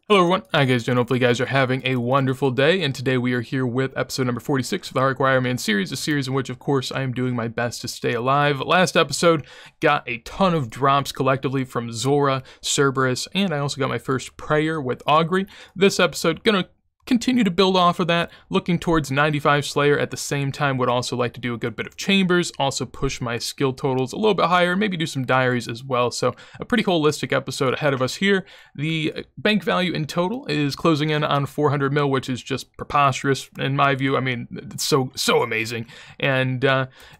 Hello everyone, how you guys doing? Hopefully you guys are having a wonderful day, and today we are here with episode number 46 of the Hardcore Iron Man series, a series in which, of course, I am doing my best to stay alive. Last episode got a ton of drops collectively from Zora, Cerberus, and I also got my first prayer with Augury. This episode, gonna continue to build off of that, looking towards 95 Slayer. At the same time, would also like to do a good bit of Chambers, also push my skill totals a little bit higher, maybe do some diaries as well. So a pretty holistic episode ahead of us here. The bank value in total is closing in on 400 mil, which is just preposterous in my view. I mean, it's so amazing. And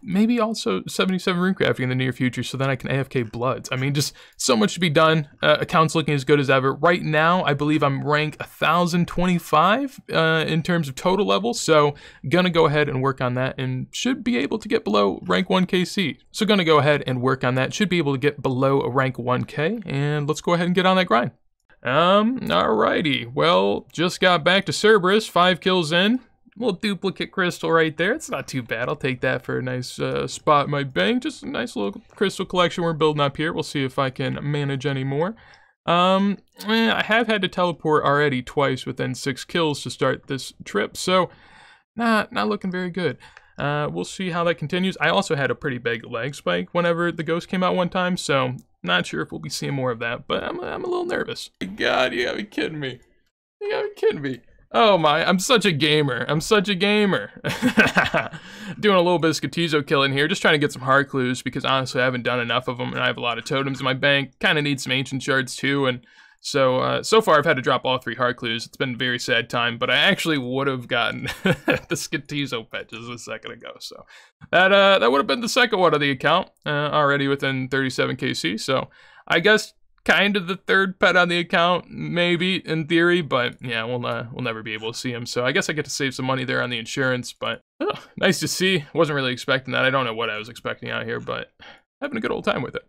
maybe also 77 rune crafting in the near future, so then I can AFK Bloods. I mean, just so much to be done. Accounts looking as good as ever. Right now, I believe I'm rank 1025 in terms of total level, so gonna go ahead and work on that and should be able to get below rank 1 KC. So gonna go ahead and work on that, should be able to get below a rank 1K, and let's go ahead and get on that grind. Alrighty, well, just got back to Cerberus, 5 kills in. Little duplicate crystal right there. It's not too bad. I'll take that for a nice spot in my bank. Just a nice little crystal collection we're building up here. We'll see if I can manage any more. I have had to teleport already twice within 6 kills to start this trip, so not looking very good. We'll see how that continues. I also had a pretty big lag spike whenever the ghost came out one time, so not sure if we'll be seeing more of that, but I'm a little nervous. God, you gotta be kidding me. You gotta be kidding me. Oh my, I'm such a gamer. I'm such a gamer. Doing a little bit of Skatizo killing here, just trying to get some hard clues because honestly I haven't done enough of them and I have a lot of totems in my bank. Kind of need some ancient shards too, and so far I've had to drop all 3 hard clues. It's been a very sad time, but I actually would have gotten the Skatizo pet just a second ago. So that would have been the second one of the account, already within 37 KC. So I guess kind of the third pet on the account, maybe, in theory, but yeah, we'll never be able to see him, so I guess I get to save some money there on the insurance, but nice to see. Wasn't really expecting that. I don't know what I was expecting out here, but having a good old time with it.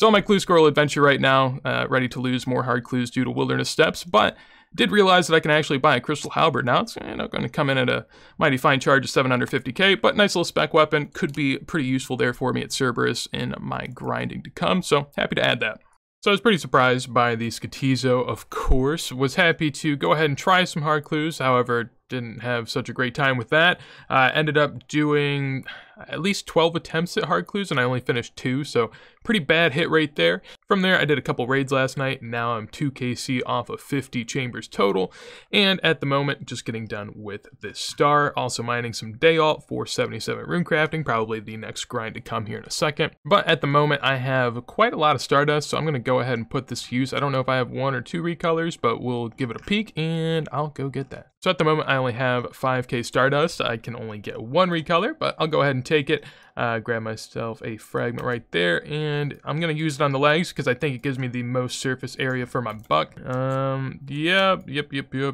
So on my Clue Squirrel adventure right now, ready to lose more hard clues due to wilderness steps, but did realize that I can actually buy a crystal halberd now. It's going to come in at a mighty fine charge of 750k, but nice little spec weapon. Could be pretty useful there for me at Cerberus in my grinding to come, so happy to add that. So I was pretty surprised by the Skatizo, of course. Was happy to go ahead and try some hard clues, however, didn't have such a great time with that. Ended up doing at least 12 attempts at hard clues, and I only finished 2, so pretty bad hit rate there. From there, I did a couple raids last night, and now I'm 2 KC off of 50 chambers total, and at the moment, just getting done with this star. Also mining some Dayalt for 77 rune crafting, probably the next grind to come here in a second. But at the moment, I have quite a lot of Stardust, so I'm going to go ahead and put this to use. I don't know if I have 1 or 2 recolors, but we'll give it a peek, and I'll go get that. So at the moment, I only have 5k Stardust. I can only get 1 recolor, but I'll go ahead and take it. Grab myself a fragment right there, and I'm going to use it on the legs because I think it gives me the most surface area for my buck. Yep,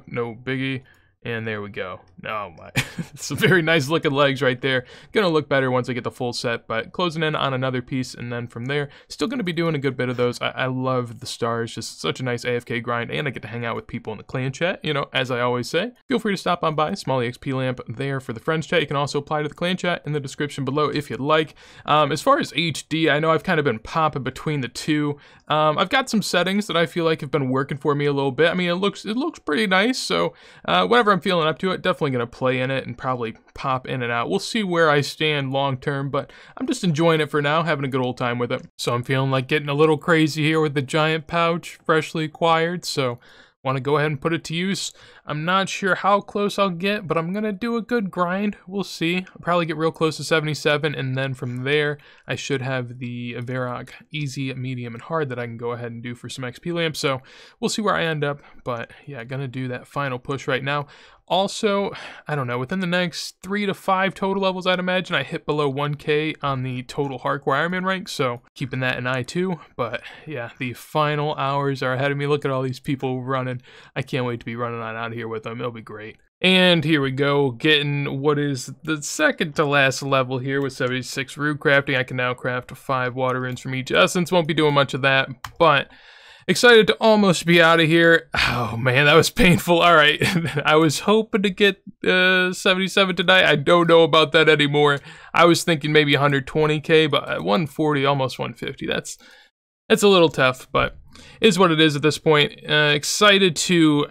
no biggie. And there we go. Oh my, some very nice looking legs right there. Gonna look better once I get the full set, but closing in on another piece, and then from there, still gonna be doing a good bit of those. I love the stars, just such a nice AFK grind, and I get to hang out with people in the clan chat, you know, as I always say. Feel free to stop on by, small EXP lamp there for the friends chat. You can also apply to the clan chat in the description below if you'd like. As far as HD, I know I've kind of been popping between the two. I've got some settings that I feel like have been working for me a little bit. I mean, it looks pretty nice, so whenever I'm feeling up to it, definitely gonna play in it and probably pop in and out. We'll see where I stand long term, but I'm just enjoying it for now, having a good old time with it. So I'm feeling like getting a little crazy here with the giant pouch, freshly acquired, so want to go ahead and put it to use. I'm not sure how close I'll get, but I'm going to do a good grind. We'll see. I'll probably get real close to 77, and then from there, I should have the Varrock easy, medium, and hard that I can go ahead and do for some XP lamp. So we'll see where I end up, but yeah, going to do that final push right now. Also, I don't know, within the next 3 to 5 total levels, I'd imagine I hit below 1k on the total Hardcore Iron Man rank, so keeping that in eye too. But yeah, the final hours are ahead of me. Look at all these people running. I can't wait to be running on out of here with them. It'll be great. And here we go, getting what is the second to last level here with 76 rune crafting. I can now craft 5 water runes from each essence. Won't be doing much of that, but excited to almost be out of here. Oh man, that was painful. All right, I was hoping to get 77 tonight. I don't know about that anymore. I was thinking maybe 120k, but 140, almost 150. That's a little tough, but is what it is at this point. Excited to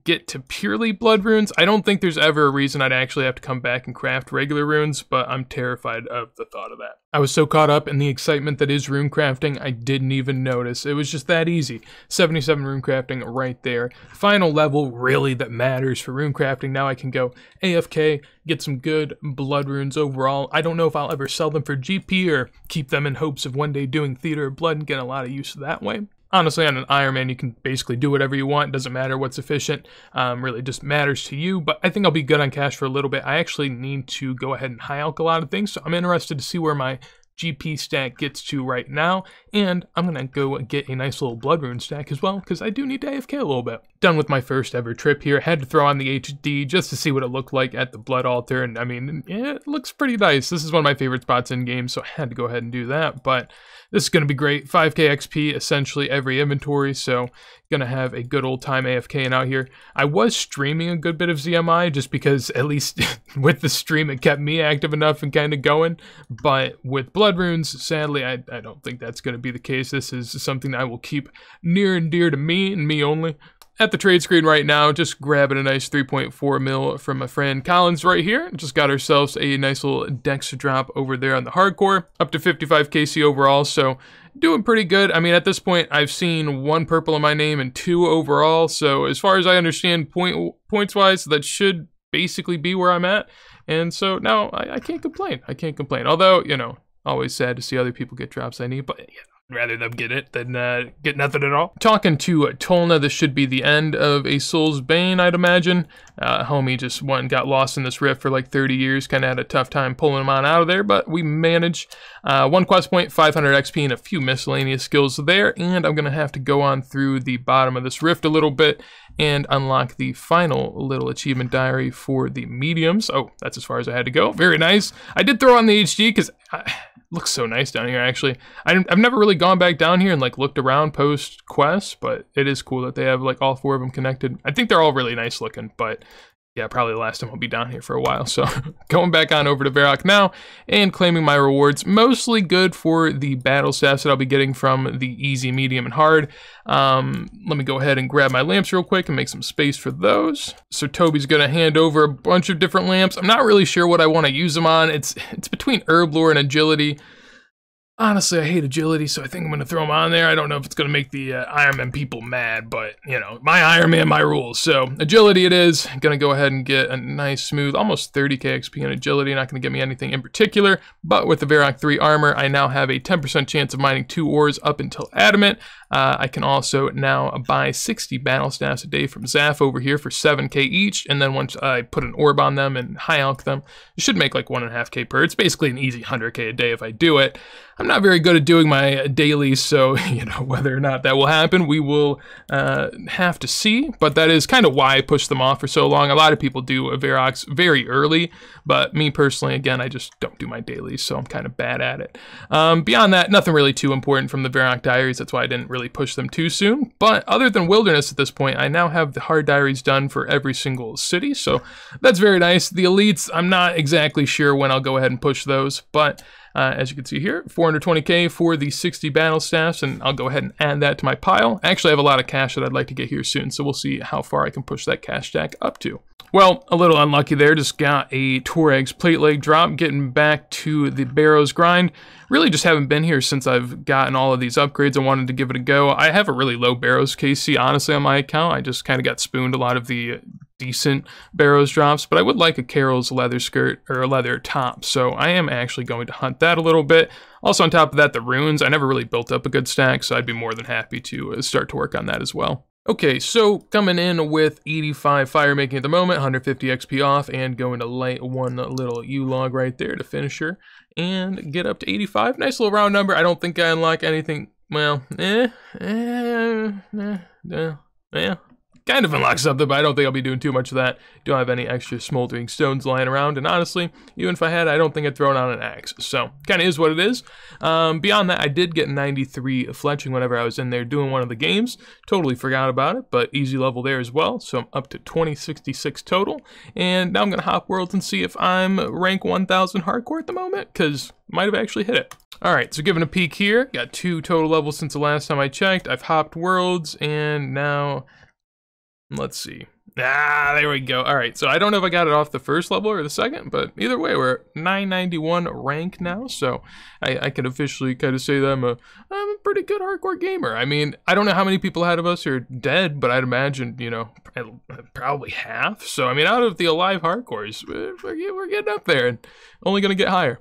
get to purely blood runes. I don't think there's ever a reason I'd actually have to come back and craft regular runes, but I'm terrified of the thought of that. I was so caught up in the excitement that is rune crafting, I didn't even notice. It was just that easy. 77 rune crafting right there. Final level really that matters for rune crafting. Now I can go AFK, get some good blood runes overall. I don't know if I'll ever sell them for GP or keep them in hopes of one day doing Theater of Blood and get a lot of use that way. Honestly, on an Iron Man, you can basically do whatever you want. Doesn't matter what's efficient. Really just matters to you. But I think I'll be good on cash for a little bit. I actually need to go ahead and high alch a lot of things. So I'm interested to see where my GP stack gets to right now. And I'm going to go get a nice little blood rune stack as well, because I do need to AFK a little bit. Done with my first ever trip here. Had to throw on the HD just to see what it looked like at the blood altar. And I mean, yeah, it looks pretty nice. This is one of my favorite spots in game, so I had to go ahead and do that. But this is going to be great. 5k XP essentially every inventory, so going to have a good old time AFKing out here. I was streaming a good bit of ZMI just because at least with the stream it kept me active enough and kind of going. But with blood runes, sadly, I don't think that's going to be the case. This is something that I will keep near and dear to me and me only. At the trade screen right now, just grabbing a nice 3.4 mil from my friend Collins right here. Just got ourselves a nice little Dex drop over there on the hardcore. Up to 55 KC overall, so doing pretty good. I mean, at this point, I've seen 1 purple in my name and 2 overall. So as far as I understand, points-wise, that should basically be where I'm at. And so now I can't complain. I can't complain. Although, you know, always sad to see other people get drops I need, but yeah. Rather them get it than get nothing at all. Talking to Tolna, this should be the end of a Soul's Bane, I'd imagine. Homie just went and got lost in this rift for like 30 years. Kind of had a tough time pulling him on out of there, but we managed. 1 quest point, 500 XP, and a few miscellaneous skills there. And I'm going to have to go on through the bottom of this rift a little bit and unlock the final little achievement diary for the mediums. Oh, that's as far as I had to go. Very nice. I did throw on the HD because looks so nice down here, actually. I've never really gone back down here and like looked around post quests, but it is cool that they have like all 4 of them connected. I think they're all really nice looking, but yeah, probably the last time I'll be down here for a while. So going back on over to Varrock now and claiming my rewards. Mostly good for the battle staffs that I'll be getting from the easy, medium, and hard. Let me go ahead and grab my lamps real quick and make some space for those. So Toby's gonna hand over a bunch of different lamps. I'm not really sure what I want to use them on. It's between herb lore and agility. Honestly, I hate agility, so I think I'm going to throw them on there. I don't know if it's going to make the Iron Man people mad, but, you know, my Iron Man, my rules. So, agility it is. Going to go ahead and get a nice, smooth, almost 30k XP in agility. Not going to get me anything in particular, but with the Varrock 3 armor, I now have a 10% chance of mining 2 ores up until adamant. I can also now buy 60 battle staffs a day from Zaf over here for 7k each, and then once I put an orb on them and high alch them, it should make like 1.5k per. It's basically an easy 100k a day if I do it. I'm not very good at doing my dailies, so, you know, whether or not that will happen, we will have to see, but that is kind of why I pushed them off for so long. A lot of people do Varrocks very early, but me personally, again, I just don't do my dailies, so I'm kind of bad at it. Beyond that, nothing really too important from the Varrock diaries. That's why I didn't really push them too soon, but other than Wilderness at this point, I now have the hard diaries done for every single city, so that's very nice. The elites, I'm not exactly sure when I'll go ahead and push those, but as you can see here, 420k for the 60 battle staffs, and I'll go ahead and add that to my pile. Actually, I have a lot of cash that I'd like to get here soon, so we'll see how far I can push that cash stack up to. Well, a little unlucky there, just got a Torag's plate leg drop, getting back to the Barrows grind. Really just haven't been here since I've gotten all of these upgrades. I wanted to give it a go. I have a really low Barrows KC, honestly, on my account. I just kind of got spooned a lot of the decent Barrows drops, but I would like a Carol's leather skirt or a leather top, so I am actually going to hunt that a little bit. Also on top of that, the runes, I never really built up a good stack, so I'd be more than happy to start to work on that as well. Okay, so coming in with 85 fire making at the moment, 150 XP off, and going to light one little U-log right there to finish her, and get up to 85. Nice little round number. I don't think I unlock anything, well, kind of unlock something, but I don't think I'll be doing too much of that. Don't have any extra smoldering stones lying around, and honestly, even if I had, I don't think I'd throw it on an axe. So, kind of is what it is. Beyond that, I did get 93 fletching whenever I was in there doing one of the games. Totally forgot about it, but easy level there as well. So I'm up to 2066 total, and now I'm gonna hop worlds and see if I'm rank 1000 hardcore at the moment, because might have actually hit it. Alright, so giving a peek here, got 2 total levels since the last time I checked. I've hopped worlds, and now, let's see. There we go. Alright, so I don't know if I got it off the first level or the second, but either way, we're at 991 rank now, so I can officially kind of say that I'm a pretty good hardcore gamer. I mean, I don't know how many people ahead of us are dead, but I'd imagine, you know, probably half. So, I mean, out of the alive hardcores, we're getting up there, and only gonna get higher.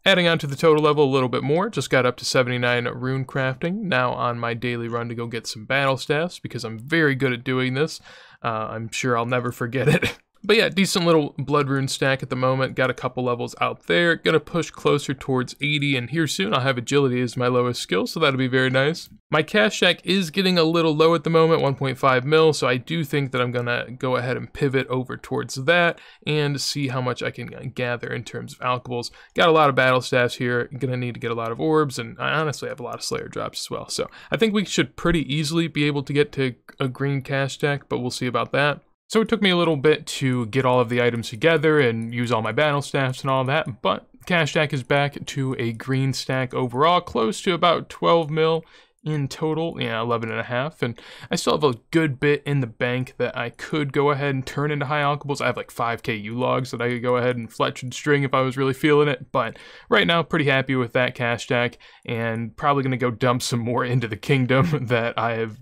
Adding on to the total level a little bit more, just got up to 79 rune crafting, now on my daily run to go get some battle staffs, because I'm very good at doing this. I'm sure I'll never forget it. But yeah, decent little blood rune stack at the moment, got a couple levels out there, gonna push closer towards 80, and here soon I'll have agility as my lowest skill, so that'll be very nice. My cash stack is getting a little low at the moment, 1.5 mil, so I do think that I'm gonna go ahead and pivot over towards that, and see how much I can gather in terms of alchables. Got a lot of battle staffs here, gonna need to get a lot of orbs, and I honestly have a lot of slayer drops as well, so I think we should pretty easily be able to get to a green cash stack, but we'll see about that. So it took me a little bit to get all of the items together and use all my battle staffs and all that, but cash stack is back to a green stack overall, close to about 12 mil in total, yeah, 11 and a half, and I still have a good bit in the bank that I could go ahead and turn into high alchables. I have like 5k U-logs that I could go ahead and fletch and string if I was really feeling it, but right now, pretty happy with that cash stack, and probably gonna go dump some more into the kingdom that I have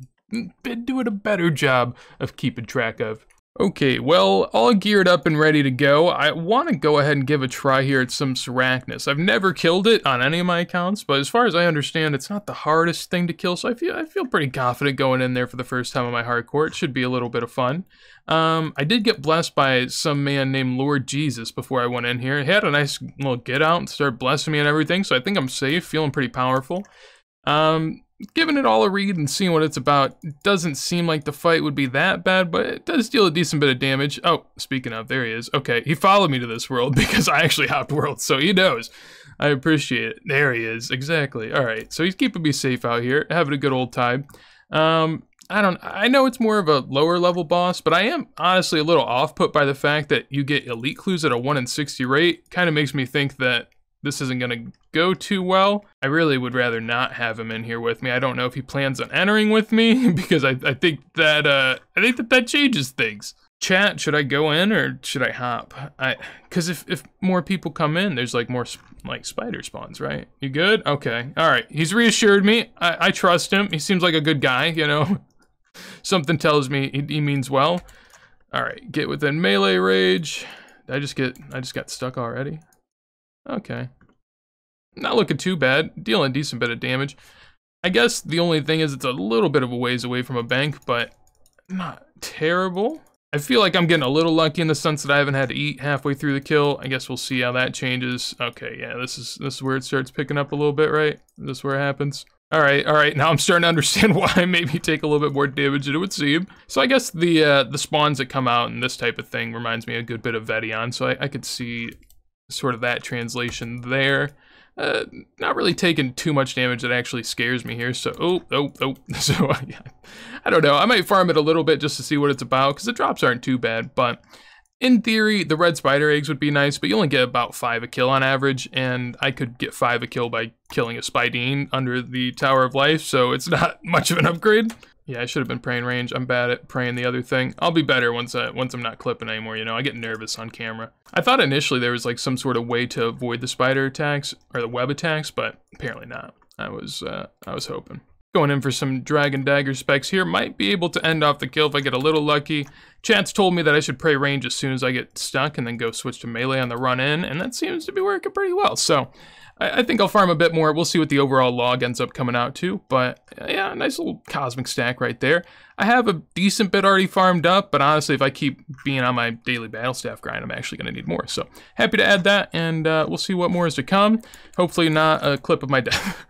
been doing a better job of keeping track of. Okay, well, all geared up and ready to go. I want to go ahead and give a try here at some Sarachnis. I've never killed it on any of my accounts, but as far as I understand, it's not the hardest thing to kill, so I feel pretty confident going in there for the first time on my hardcore. It should be a little bit of fun. I did get blessed by some man named Lord Jesus before I went in here. He had a nice little get out and started blessing me and everything, so I think I'm safe, feeling pretty powerful. Giving it all a read and seeing what it's about. It doesn't seem like the fight would be that bad, but it does deal a decent bit of damage. Oh, speaking of, there he is. Okay, he followed me to this world because I actually hopped worlds, so he knows. I appreciate it. There he is, exactly. All right, so he's keeping me safe out here, having a good old time. I know it's more of a lower level boss, but I am honestly a little off put by the fact that you get elite clues at a 1 in 60 rate. Kind of makes me think that this isn't gonna go too well. I really would rather not have him in here with me. I don't know if he plans on entering with me because I think that changes things. Chat, should I go in or should I hop? Cause if more people come in, there's like more like spider spawns, right? You good? Okay, all right. He's reassured me. I trust him. He seems like a good guy, you know. Something tells me he means well. All right, get within melee range. I just got stuck already. Okay. Not looking too bad. Dealing a decent bit of damage. I guess the only thing is it's a little bit of a ways away from a bank, but not terrible. I feel like I'm getting a little lucky in the sense that I haven't had to eat halfway through the kill. I guess we'll see how that changes. Okay, yeah, this is where it starts picking up a little bit, right? This is where it happens. All right, now I'm starting to understand why I maybe take a little bit more damage than it would seem. So I guess the spawns that come out and this type of thing reminds me a good bit of Vedion, so I could see sort of that translation there. Not really taking too much damage that actually scares me here, so so yeah. I don't know, I might farm it a little bit just to see what it's about, because the drops aren't too bad, but in theory, the red spider eggs would be nice, but you only get about 5 a kill on average, and I could get 5 a kill by killing a Spidine under the Tower of Life, so it's not much of an upgrade. Yeah, I should have been praying range. I'm bad at praying the other thing. I'll be better once I'm not clipping anymore, you know. I get nervous on camera. I thought initially there was like some sort of way to avoid the spider attacks or the web attacks, but apparently not. I was hoping. Going in for some Dragon Dagger specs here. Might be able to end off the kill if I get a little lucky. Chat's told me that I should pray range as soon as I get stuck and then go switch to melee on the run in, and that seems to be working pretty well. So I think I'll farm a bit more. We'll see what the overall log ends up coming out to, but yeah, nice little cosmic stack right there. I have a decent bit already farmed up, but honestly, if I keep being on my daily battle staff grind, I'm actually going to need more. So happy to add that, and we'll see what more is to come. Hopefully not a clip of my death.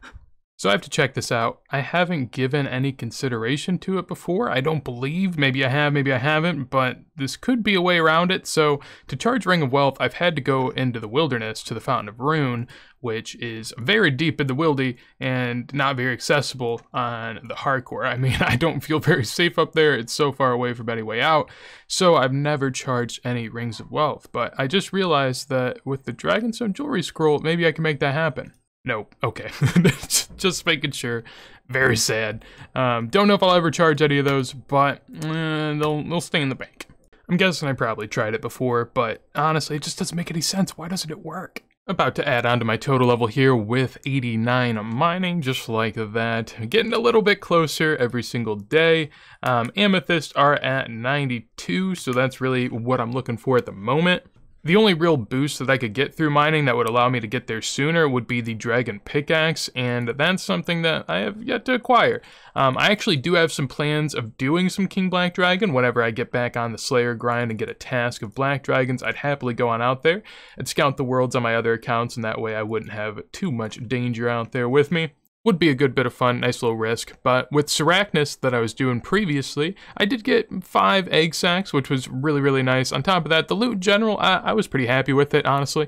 So I have to check this out. I haven't given any consideration to it before. I don't believe. Maybe I have, maybe I haven't, but this could be a way around it. So to charge Ring of Wealth, I've had to go into the wilderness to the Fountain of Ruin, which is very deep in the wildy and not very accessible on the hardcore. I mean, I don't feel very safe up there. It's so far away from any way out. So I've never charged any Rings of Wealth, but I just realized that with the Dragonstone Jewelry Scroll, maybe I can make that happen. Nope. Okay. Just making sure. Very sad. Don't know if I'll ever charge any of those, but they'll stay in the bank. I'm guessing I probably tried it before, but honestly, it just doesn't make any sense. Why doesn't it work? About to add on to my total level here with 89 mining, just like that. Getting a little bit closer every single day. Amethysts are at 92, so that's really what I'm looking for at the moment. The only real boost that I could get through mining that would allow me to get there sooner would be the Dragon Pickaxe, and that's something that I have yet to acquire. I actually do have some plans of doing some King Black Dragon. Whenever I get back on the Slayer grind and get a task of Black Dragons, I'd happily go on out there and scout the worlds on my other accounts, and that way I wouldn't have too much danger out there with me. Would be a good bit of fun, nice little risk, but with Sarachnis that I was doing previously, I did get 5 egg sacs, which was really, really nice. On top of that, the loot in general, I was pretty happy with it, honestly.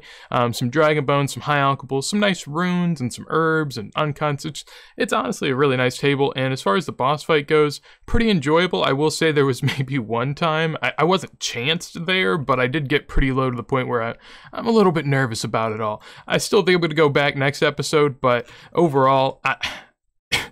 Some dragon bones, some high alchables, some nice runes, and some herbs and uncuts. It's honestly a really nice table, and as far as the boss fight goes, pretty enjoyable. I will say there was maybe one time, I wasn't chanced there, but I did get pretty low to the point where I'm a little bit nervous about it all. I still think I'm going to go back next episode, but overall,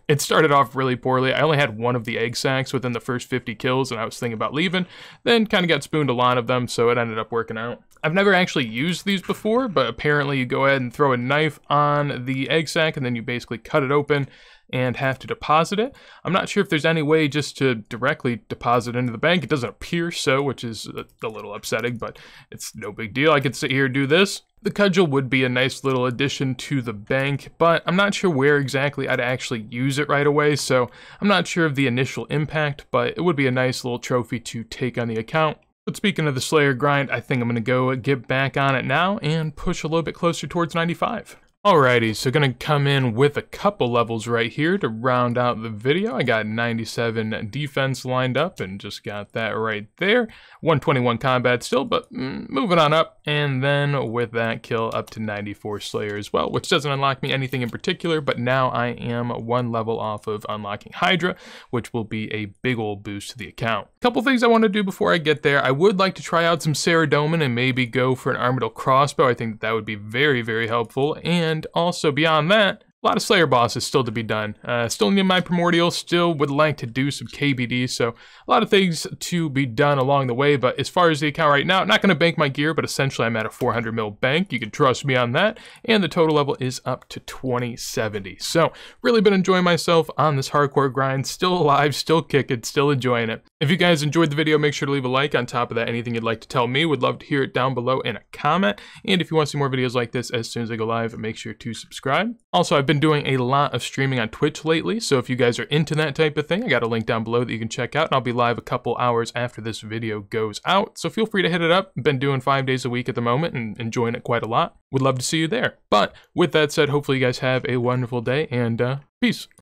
it started off really poorly. I only had one of the egg sacs within the first 50 kills, and I was thinking about leaving. Then kind of got spooned a lot of them, so it ended up working out. I've never actually used these before, but apparently you go ahead and throw a knife on the egg sac, and then you basically cut it open and have to deposit it. I'm not sure if there's any way just to directly deposit into the bank. It doesn't appear so, which is a little upsetting, but it's no big deal. I could sit here and do this. The cudgel would be a nice little addition to the bank, but I'm not sure where exactly I'd actually use it right away, so I'm not sure of the initial impact, but it would be a nice little trophy to take on the account. But speaking of the Slayer grind, I think I'm going to go get back on it now and push a little bit closer towards 95. Alrighty, so gonna come in with a couple levels right here to round out the video. I got 97 defense lined up and just got that right there. 121 combat still, but moving on up. And then with that kill up to 94 Slayer as well, which doesn't unlock me anything in particular, but now I am 1 level off of unlocking Hydra, which will be a big old boost to the account. A couple things I want to do before I get there. I would like to try out some Saradomin and maybe go for an Armadyl crossbow. I think that would be very, very helpful. And also beyond that, a lot of Slayer bosses still to be done. Still need my Primordial, still would like to do some KBD, so a lot of things to be done along the way, but as far as the account right now, not going to bank my gear, but essentially I'm at a 400 mil bank. You can trust me on that, and the total level is up to 2070. So, really been enjoying myself on this hardcore grind, still alive, still kicking, still enjoying it. If you guys enjoyed the video, make sure to leave a like. On top of that, anything you'd like to tell me, would love to hear it down below in a comment. And if you want to see more videos like this as soon as I go live, make sure to subscribe. Also, I've been doing a lot of streaming on Twitch lately, so if you guys are into that type of thing, I got a link down below that you can check out, and I'll be live a couple hours after this video goes out, so feel free to hit it up. Been doing 5 days a week at the moment and enjoying it quite a lot. Would love to see you there. But with that said, hopefully you guys have a wonderful day, and peace.